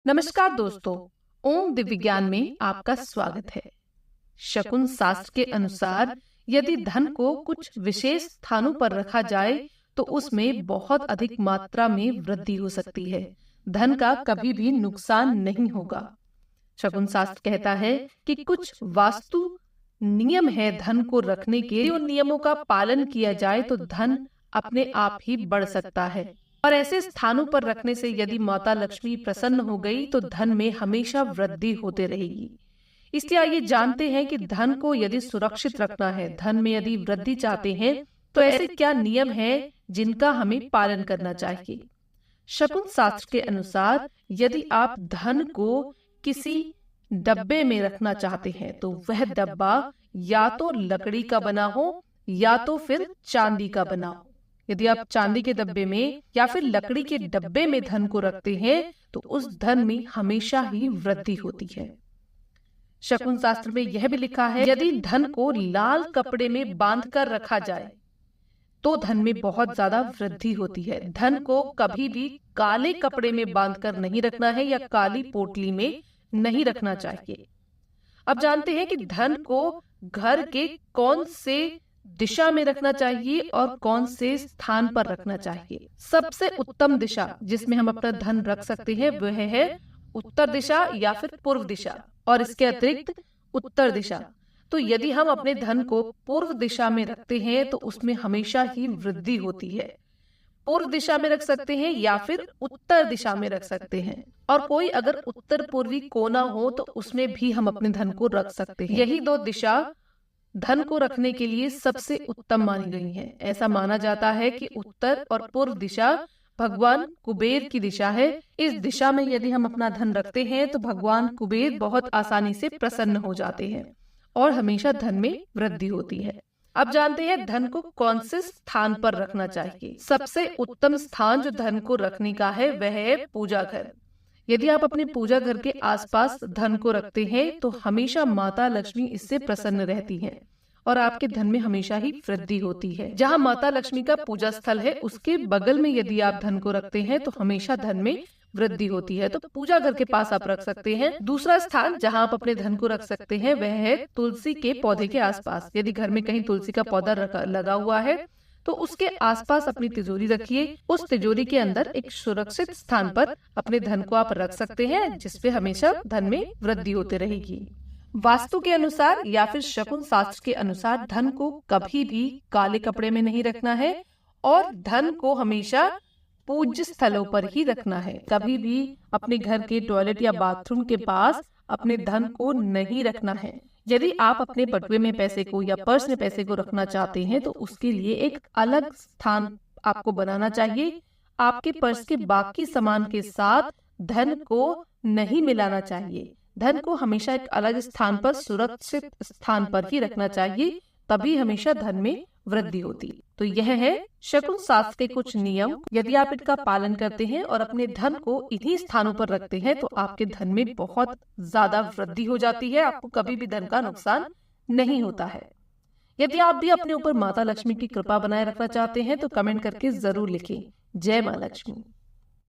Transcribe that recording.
नमस्कार दोस्तों, ओम दिव्य ज्ञान में आपका स्वागत है। शकुन शास्त्र के अनुसार यदि धन को कुछ विशेष स्थानों पर रखा जाए तो उसमें बहुत अधिक मात्रा में वृद्धि हो सकती है। धन का कभी भी नुकसान नहीं होगा। शकुन शास्त्र कहता है कि कुछ वास्तु नियम है धन को रखने के, उन नियमों का पालन किया जाए तो धन अपने आप ही बढ़ सकता है। और ऐसे स्थानों पर रखने से यदि माता लक्ष्मी प्रसन्न हो गई तो धन में हमेशा वृद्धि होते रहेगी। इसलिए आइए जानते हैं कि धन को यदि सुरक्षित रखना है, धन में यदि वृद्धि चाहते हैं तो ऐसे क्या नियम हैं जिनका हमें पालन करना चाहिए। शकुन शास्त्र के अनुसार यदि आप धन को किसी डब्बे में रखना चाहते हैं तो वह डब्बा या तो लकड़ी का बना हो या तो फिर चांदी का बना हो। यदि आप चांदी के डब्बे में या फिर लकड़ी के डब्बे में धन को रखते हैं तो उस धन में हमेशा ही वृद्धि होती है। शकुन शास्त्र में यह भी लिखा है यदि धन को लाल कपड़े में बांधकर रखा जाए तो धन में बहुत ज्यादा वृद्धि होती है। धन को कभी भी काले कपड़े में बांधकर नहीं रखना है या काली पोटली में नहीं रखना चाहिए। अब जानते हैं कि धन को घर के कौन से दिशा में रखना चाहिए और कौन से स्थान पर रखना चाहिए। सबसे उत्तम दिशा जिसमें हम अपना धन रख सकते हैं वह है उत्तर दिशा या फिर पूर्व दिशा, और इसके अतिरिक्त उत्तर दिशा। तो यदि हम अपने धन को पूर्व दिशा में रखते हैं तो उसमें हमेशा ही वृद्धि होती है। पूर्व दिशा में रख सकते हैं या फिर उत्तर दिशा में रख सकते हैं, और कोई अगर उत्तर पूर्वी कोना हो तो उसमें भी हम अपने धन को रख सकते हैं। यही दो दिशा धन को रखने के लिए सबसे उत्तम मानी गई है। ऐसा माना जाता है कि उत्तर और पूर्व दिशा भगवान कुबेर की दिशा है। इस दिशा में यदि हम अपना धन रखते हैं तो भगवान कुबेर बहुत आसानी से प्रसन्न हो जाते हैं और हमेशा धन में वृद्धि होती है। अब जानते हैं धन को कौन से स्थान पर रखना चाहिए। सबसे उत्तम स्थान जो धन को रखने का है वह है पूजा घर। यदि आप अपने पूजा घर के आसपास धन को रखते हैं तो हमेशा माता लक्ष्मी इससे प्रसन्न रहती हैं और आपके धन में हमेशा ही वृद्धि होती है। जहाँ माता लक्ष्मी का पूजा स्थल है उसके बगल में यदि आप धन को रखते हैं तो हमेशा धन में वृद्धि होती है। तो पूजा घर के पास आप रख सकते हैं। दूसरा स्थान जहाँ आप अपने धन को रख सकते हैं वह है तुलसी के पौधे के आसपास। यदि घर में कहीं तुलसी का पौधा लगा हुआ है तो उसके आसपास अपनी तिजोरी रखिए। उस तिजोरी के अंदर एक सुरक्षित स्थान पर अपने धन को आप रख सकते हैं जिसपे हमेशा धन में वृद्धि होती रहेगी। वास्तु के अनुसार या फिर शकुन शास्त्र के अनुसार धन को कभी भी काले कपड़े में नहीं रखना है और धन को हमेशा पूज्य स्थलों पर ही रखना है। कभी भी अपने घर के टॉयलेट या बाथरूम के पास अपने धन को नहीं रखना है। यदि आप अपने बटुए में पैसे को या पर्स में पैसे को रखना चाहते हैं तो उसके लिए एक अलग स्थान आपको बनाना चाहिए। आपके पर्स के बाकी सामान के साथ धन को नहीं मिलाना चाहिए। धन को हमेशा एक अलग स्थान पर, सुरक्षित स्थान पर ही रखना चाहिए, तभी हमेशा धन में वृद्धि होती। तो यह है शकुन शास्त्र के कुछ नियम। यदि आप इनका पालन करते हैं और अपने धन को इन्हीं स्थानों पर रखते हैं तो आपके धन में बहुत ज्यादा वृद्धि हो जाती है। आपको कभी भी धन का नुकसान नहीं होता है। यदि आप भी अपने ऊपर माता लक्ष्मी की कृपा बनाए रखना चाहते हैं तो कमेंट करके जरूर लिखें। जय मां लक्ष्मी।